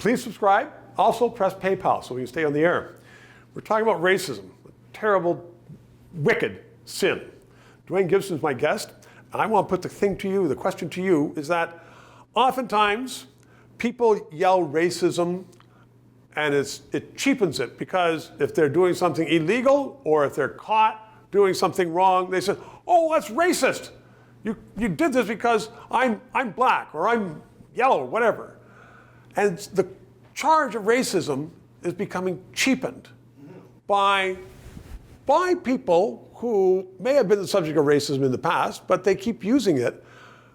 Please subscribe. Also press PayPal so we can stay on the air. We're talking about racism, a terrible, wicked sin. Duane Gibson is my guest, and I want to put the question to you is that oftentimes people yell racism and it cheapens it, because if they're doing something illegal or if they're caught doing something wrong, they say, oh, that's racist. You did this because I'm black or I'm yellow, whatever. And the charge of racism is becoming cheapened by people who may have been the subject of racism in the past, but they keep using it.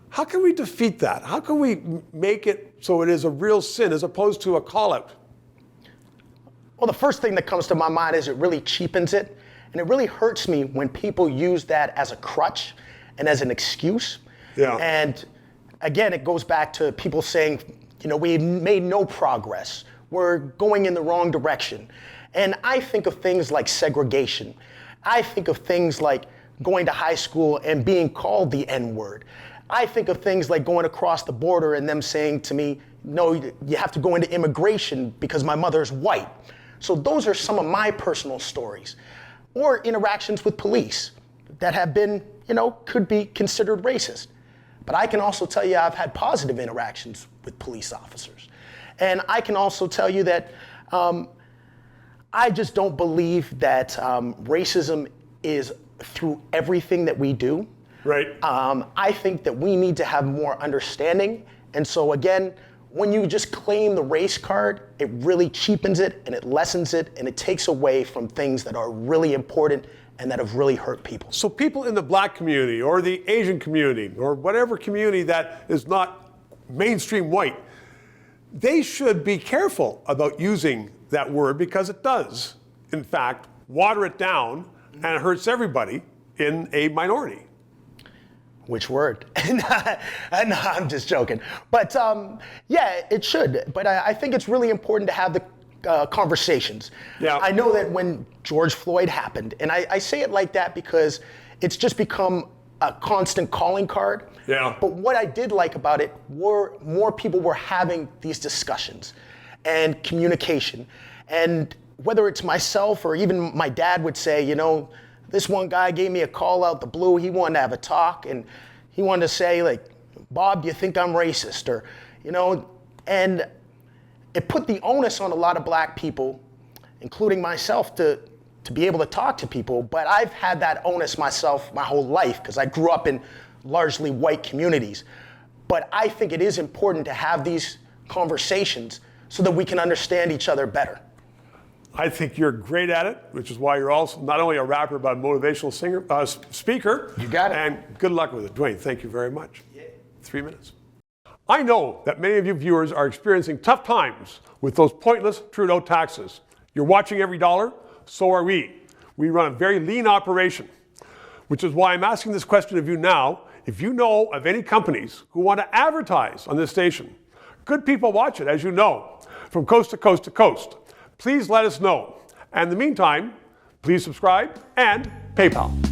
How can we defeat that? How can we make it so it is a real sin as opposed to a call-out? Well, the first thing that comes to my mind is it really cheapens it. And it really hurts me when people use that as a crutch and as an excuse. Yeah. And again, it goes back to people saying, we made no progress. We're going in the wrong direction. And I think of things like segregation. I think of things like going to high school and being called the N-word. I think of things like going across the border and them saying to me, no, you have to go into immigration because my mother's white. So those are some of my personal stories. Or interactions with police that have been, could be considered racist. But I can also tell you I've had positive interactions with police officers. And I can also tell you that I just don't believe that racism is through everything that we do. Right. I think that we need to have more understanding. And so again, when you just claim the race card, it really cheapens it and it lessens it and it takes away from things that are really important and that have really hurt people. So people in the black community or the Asian community or whatever community that is not mainstream white, they should be careful about using that word, because it does, in fact, water it down and it hurts everybody in a minority. Which word? No, I'm just joking. But yeah, it should. But I think it's really important to have the conversations. Yeah. I know that when George Floyd happened, and I say it like that because it's just become a constant calling card. Yeah. But what I did like about it were more people were having these discussions and communication. And whether it's myself or even my dad would say, this one guy gave me a call out the blue. He wanted to have a talk, and he wanted to say, like, Bob, do you think I'm racist? Or, and it put the onus on a lot of black people, including myself, to be able to talk to people. But I've had that onus myself my whole life because I grew up in largely white communities. But I think it is important to have these conversations so that we can understand each other better. I think you're great at it, which is why you're also not only a rapper, but a motivational speaker. You got it. And good luck with it. Duane, thank you very much. Yeah. 3 minutes. I know that many of you viewers are experiencing tough times with those pointless Trudeau taxes. You're watching every dollar, so are we. We run a very lean operation, which is why I'm asking this question of you now. If you know of any companies who want to advertise on this station, good people watch it, as you know, from coast to coast to coast. Please let us know. And in the meantime, please subscribe and PayPal.